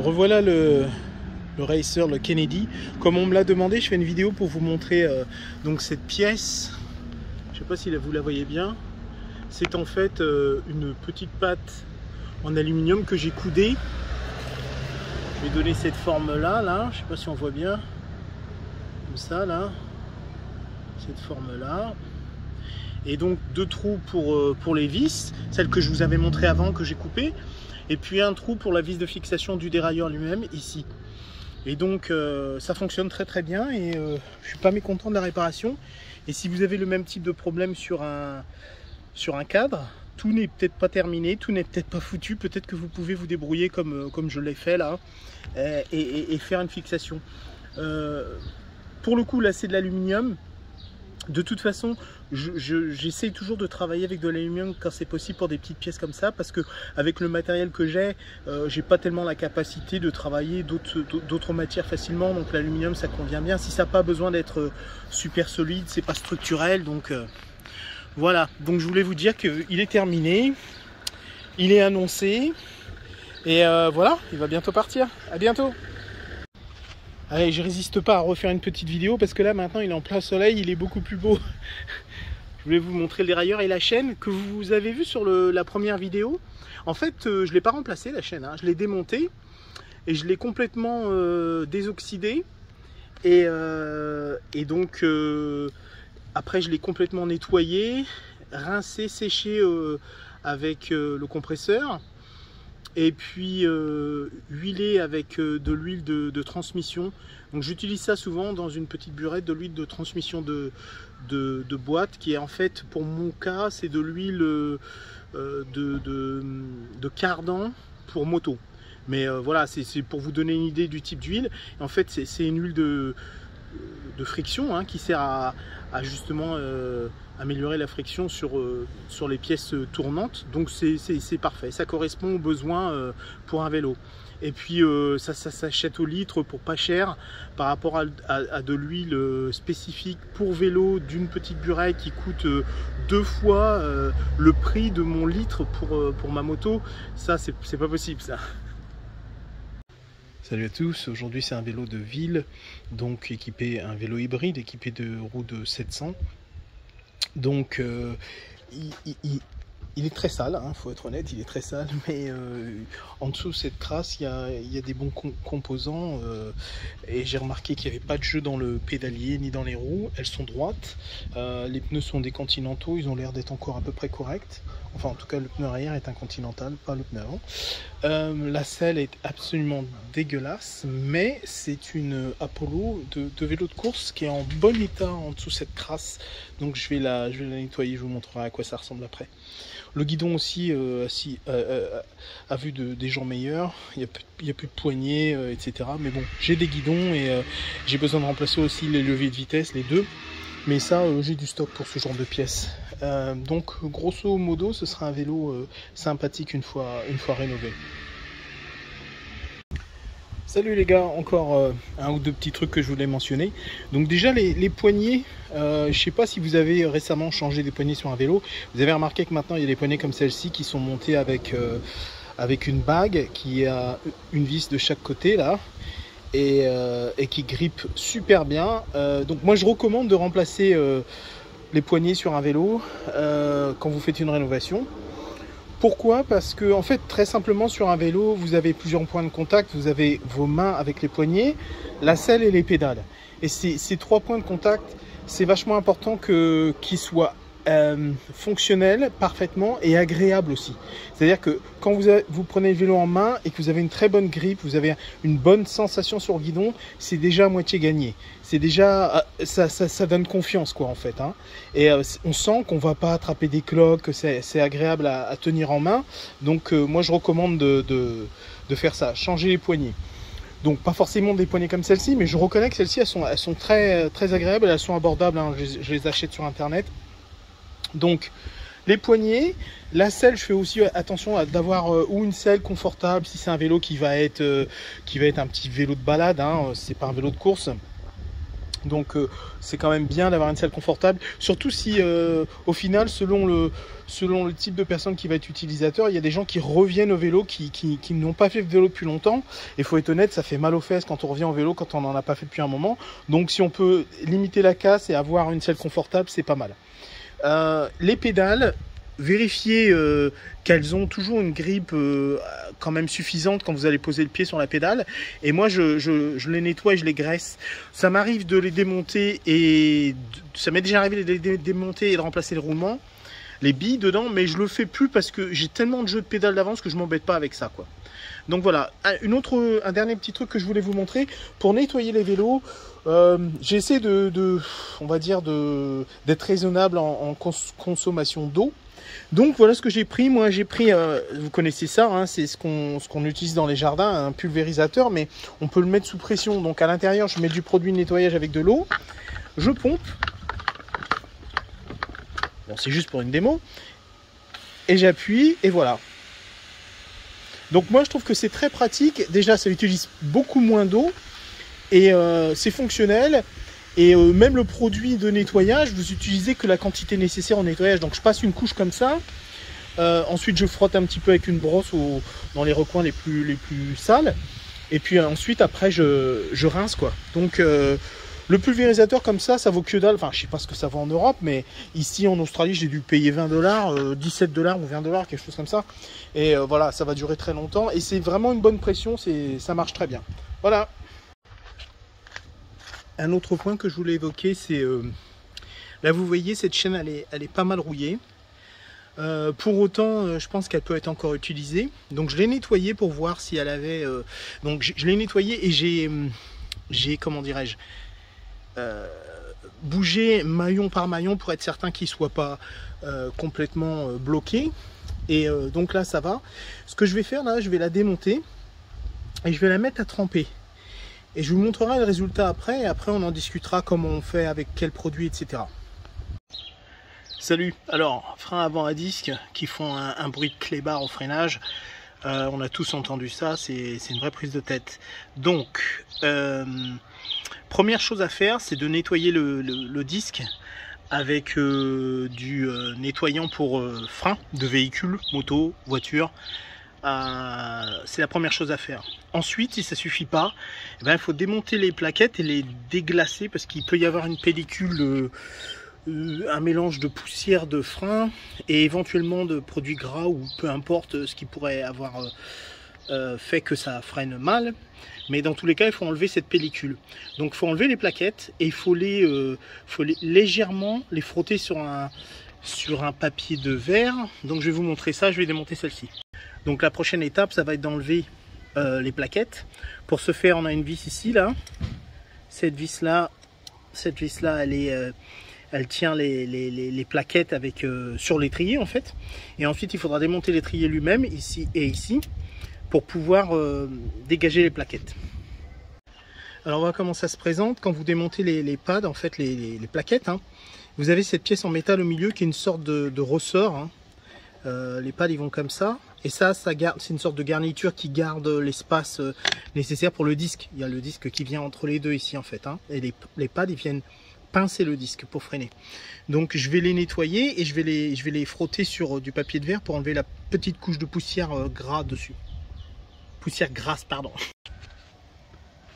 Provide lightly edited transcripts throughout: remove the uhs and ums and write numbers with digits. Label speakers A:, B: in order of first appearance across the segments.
A: Revoilà le Racer, le Kennedy. Comme on me l'a demandé, je fais une vidéo pour vous montrer donc cette pièce. Je ne sais pas si vous la voyez bien. C'est en fait une petite patte en aluminium que j'ai coudée. Je vais donner cette forme là, je ne sais pas si on voit bien. Comme ça là. Cette forme là. Et donc deux trous pour les vis, celle que je vous avais montré avant, que j'ai coupée. Et puis un trou pour la vis de fixation du dérailleur lui-même, ici. Et donc ça fonctionne très bien et je suis pas mécontent de la réparation. Et si vous avez le même type de problème sur un cadre, tout n'est peut-être pas terminé, tout n'est peut-être pas foutu, peut-être que vous pouvez vous débrouiller comme je l'ai fait là et faire une fixation. Pour le coup là c'est de l'aluminium. De toute façon, j'essaie toujours de travailler avec de l'aluminium quand c'est possible pour des petites pièces comme ça, parce que avec le matériel que j'ai pas tellement la capacité de travailler d'autres matières facilement, donc l'aluminium ça convient bien. Si ça n'a pas besoin d'être super solide, c'est pas structurel, donc voilà. Donc je voulais vous dire qu'il est terminé, il est annoncé, et voilà, il va bientôt partir. À bientôt. Allez, je résiste pas à refaire une petite vidéo parce que là maintenant il est en plein soleil, il est beaucoup plus beau. Je voulais vous montrer le dérailleur et la chaîne que vous avez vu sur la première vidéo. En fait, je ne l'ai pas remplacé la chaîne, je l'ai démontée et je l'ai complètement désoxydée. Et donc après je l'ai complètement nettoyé, rincé, séché avec le compresseur. Et puis huilé avec de l'huile de transmission. Donc j'utilise ça souvent dans une petite burette, de l'huile de transmission de boîte, qui est en fait, pour mon cas, c'est de l'huile de cardan pour moto. Mais voilà, c'est pour vous donner une idée du type d'huile. En fait, c'est une huile de friction qui sert à justement améliorer la friction sur les pièces tournantes. Donc c'est parfait, ça correspond aux besoins pour un vélo. Et puis ça s'achète au litre pour pas cher par rapport à de l'huile spécifique pour vélo d'une petite burette qui coûte 2 fois le prix de mon litre pour ma moto. Ça c'est pas possible ça. Salut à tous, aujourd'hui c'est un vélo de ville, donc un vélo hybride équipé de roues de 700. Donc il est très sale, faut être honnête, il est très sale, mais en dessous de cette crasse il y a des bons composants et j'ai remarqué qu'il n'y avait pas de jeu dans le pédalier ni dans les roues, elles sont droites, les pneus sont des continentaux, ils ont l'air d'être encore à peu près corrects. Enfin, en tout cas, le pneu arrière est un continental, pas le pneu avant. La selle est absolument dégueulasse, mais c'est une Apollo de vélo de course qui est en bon état en dessous de cette crasse. Donc je vais la nettoyer, je vous montrerai à quoi ça ressemble après. Le guidon aussi, à vue des gens meilleurs, il n'y a plus de poignées, etc. Mais bon, j'ai des guidons et j'ai besoin de remplacer aussi les leviers de vitesse, les deux. Mais ça, j'ai du stock pour ce genre de pièces. Donc, grosso modo, ce sera un vélo sympathique une fois rénové. Salut les gars, encore un ou deux petits trucs que je voulais mentionner. Donc déjà, les poignées, je ne sais pas si vous avez récemment changé des poignées sur un vélo. Vous avez remarqué que maintenant, il y a des poignées comme celle-ci qui sont montées avec une bague qui a une vis de chaque côté là. Et qui grippe super bien. Donc moi je recommande de remplacer les poignées sur un vélo quand vous faites une rénovation. Pourquoi? Parce que en fait très simplement sur un vélo vous avez plusieurs points de contact, vous avez vos mains avec les poignets, la selle et les pédales. Et ces 3 points de contact, c'est vachement important qu'ils soient fonctionnel parfaitement et agréable aussi. C'est-à-dire que quand vous prenez le vélo en main et que vous avez une très bonne grippe, vous avez une bonne sensation sur le guidon, c'est déjà à moitié gagné. C'est déjà, ça donne confiance quoi en fait. Et on sent qu'on va pas attraper des cloques, que c'est agréable à tenir en main. Donc moi je recommande de faire ça, changer les poignées. Donc pas forcément des poignées comme celle-ci, mais je reconnais que celles-ci elles sont très agréables, elles sont abordables, je les achète sur internet. Donc les poignées, la selle, je fais aussi attention d'avoir ou une selle confortable si c'est un vélo qui va être un petit vélo de balade, c'est pas un vélo de course. Donc c'est quand même bien d'avoir une selle confortable, surtout si au final selon le type de personne qui va être utilisateur, il y a des gens qui reviennent au vélo qui n'ont pas fait de vélo depuis longtemps. Et il faut être honnête, ça fait mal aux fesses quand on revient au vélo quand on n'en a pas fait depuis un moment. Donc si on peut limiter la casse et avoir une selle confortable, c'est pas mal. Les pédales, vérifiez qu'elles ont toujours une grippe quand même suffisante quand vous allez poser le pied sur la pédale. Et moi je les nettoie et je les graisse. Ça m'arrive de les démonter et ça m'est déjà arrivé de les démonter et de remplacer le roulement, les billes dedans, mais je le fais plus parce que j'ai tellement de jeux de pédales d'avance que je m'embête pas avec ça, quoi. Donc voilà, un dernier petit truc que je voulais vous montrer pour nettoyer les vélos. J'ai essayé on va dire d'être raisonnable en consommation d'eau. Donc voilà ce que j'ai pris. Moi j'ai pris, vous connaissez ça, hein, c'est ce qu'on utilise dans les jardins, un pulvérisateur, mais on peut le mettre sous pression. Donc à l'intérieur je mets du produit de nettoyage avec de l'eau, je pompe. Bon, c'est juste pour une démo. Et j'appuie et voilà. Donc moi je trouve que c'est très pratique. Déjà ça utilise beaucoup moins d'eau et c'est fonctionnel. Et même le produit de nettoyage, vous utilisez que la quantité nécessaire au nettoyage. Donc je passe une couche comme ça. Ensuite je frotte un petit peu avec une brosse dans les recoins les plus sales. Et puis ensuite après je rince, quoi. Donc le pulvérisateur comme ça vaut que dalle. Enfin je sais pas ce que ça vaut en Europe, mais ici en Australie j'ai dû payer 20 $, 17 $ ou 20 $, quelque chose comme ça. Et voilà, ça va durer très longtemps. Et c'est vraiment une bonne pression, ça marche très bien. Voilà. Un autre point que je voulais évoquer, c'est là vous voyez cette chaîne elle est pas mal rouillée. Pour autant je pense qu'elle peut être encore utilisée. Donc je l'ai nettoyée pour voir si elle avait donc je l'ai nettoyée et j'ai comment dirais-je bougé maillon par maillon pour être certain qu'il ne soit pas complètement bloqué. Et donc là ça va. Ce que je vais faire là, je vais la démonter et je vais la mettre à tremper. Et je vous montrerai le résultat après, et après on en discutera comment on fait, avec quel produit, etc. Salut. Alors, frein avant à disque qui font un bruit de clébard au freinage. On a tous entendu ça, c'est une vraie prise de tête. Donc, première chose à faire, c'est de nettoyer le disque avec du nettoyant pour frein de véhicule, moto, voiture. C'est la première chose à faire. Ensuite, si ça suffit pas, eh ben, il faut démonter les plaquettes et les déglacer parce qu'il peut y avoir une pellicule, un mélange de poussière de frein et éventuellement de produits gras ou peu importe ce qui pourrait avoir fait que ça freine mal. Mais dans tous les cas, il faut enlever cette pellicule. Donc il faut enlever les plaquettes et il faut légèrement les frotter sur un papier de verre. Donc je vais vous montrer ça, je vais démonter celle-ci. Donc la prochaine étape, ça va être d'enlever les plaquettes. Pour ce faire, on a une vis ici, là. Cette vis-là, elle tient les plaquettes sur l'étrier, en fait. Et ensuite, il faudra démonter l'étrier lui-même, ici et ici, pour pouvoir dégager les plaquettes. Alors, on va voir comment ça se présente. Quand vous démontez les pads, en fait, les plaquettes, hein, vous avez cette pièce en métal au milieu qui est une sorte de ressort, hein. Les pads ils vont comme ça et ça garde, c'est une sorte de garniture qui garde l'espace nécessaire pour le disque. Il y a le disque qui vient entre les deux ici en fait, hein, et les pads ils viennent pincer le disque pour freiner. Donc je vais les nettoyer et je vais les frotter sur du papier de verre pour enlever la petite couche de poussière gras dessus. Poussière grasse, pardon.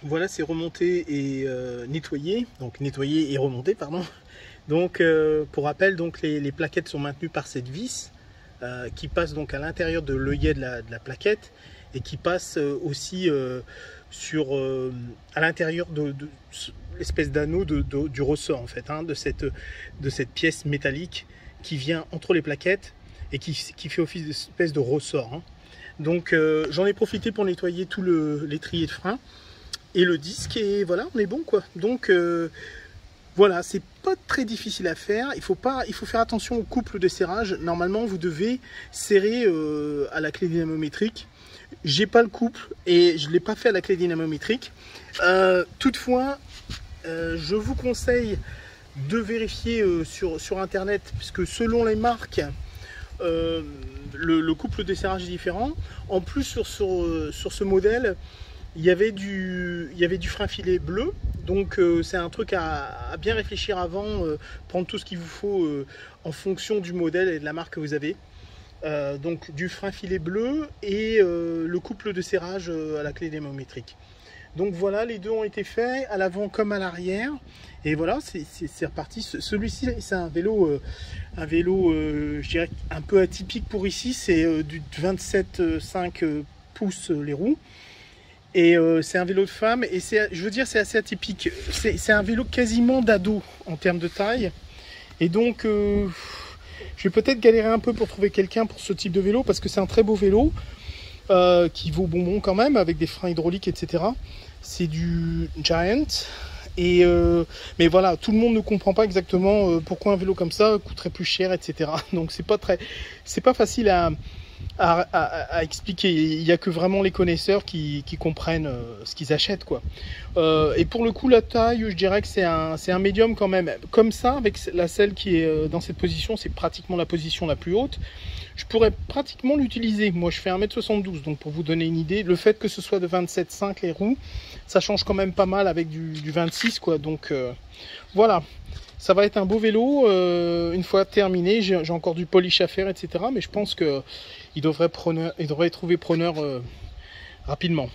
A: Voilà, c'est remonté et nettoyé, donc nettoyé et remonté, pardon. Donc pour rappel, donc les plaquettes sont maintenues par cette vis qui passe donc à l'intérieur de l'œillet de la plaquette et qui passe aussi à l'intérieur de l'espèce d'anneau du ressort en fait, hein, de cette pièce métallique qui vient entre les plaquettes et qui fait office d'espèce de ressort, hein. Donc j'en ai profité pour nettoyer tout l'étrier de frein et le disque et voilà, on est bon quoi. Donc voilà, c'est pas très difficile à faire. Il faut faire attention au couple de serrage. Normalement, vous devez serrer à la clé dynamométrique. J'ai pas le couple et je l'ai pas fait à la clé dynamométrique. Toutefois, je vous conseille de vérifier sur internet, puisque selon les marques, le couple de serrage est différent. En plus, sur ce modèle, il y avait du frein filet bleu, Donc c'est un truc à bien réfléchir avant, prendre tout ce qu'il vous faut en fonction du modèle et de la marque que vous avez. Donc du frein filet bleu et le couple de serrage à la clé démométrique. Donc voilà, les deux ont été faits à l'avant comme à l'arrière. Et voilà, c'est reparti. Celui-ci, c'est un vélo, je dirais, un peu atypique pour ici. C'est du 27,5 pouces les roues. Et c'est un vélo de femme. Et je veux dire, c'est assez atypique. C'est un vélo quasiment d'ado en termes de taille. Et donc, je vais peut-être galérer un peu pour trouver quelqu'un pour ce type de vélo. Parce que c'est un très beau vélo. Qui vaut bonbon quand même, avec des freins hydrauliques, etc. C'est du Giant. Mais voilà, tout le monde ne comprend pas exactement pourquoi un vélo comme ça coûterait plus cher, etc. Donc c'est pas facile à expliquer. Il n'y a que vraiment les connaisseurs qui comprennent ce qu'ils achètent, quoi. Et pour le coup, la taille, je dirais que c'est un médium quand même. Comme ça, avec la selle qui est dans cette position, c'est pratiquement la position la plus haute. Je pourrais pratiquement l'utiliser. Moi, je fais 1m72, donc pour vous donner une idée, le fait que ce soit de 27,5 les roues, ça change quand même pas mal avec du 26, quoi. Donc voilà, ça va être un beau vélo. Une fois terminé, j'ai encore du polish à faire, etc. Mais je pense qu'il devrait trouver preneur rapidement.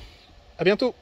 A: À bientôt.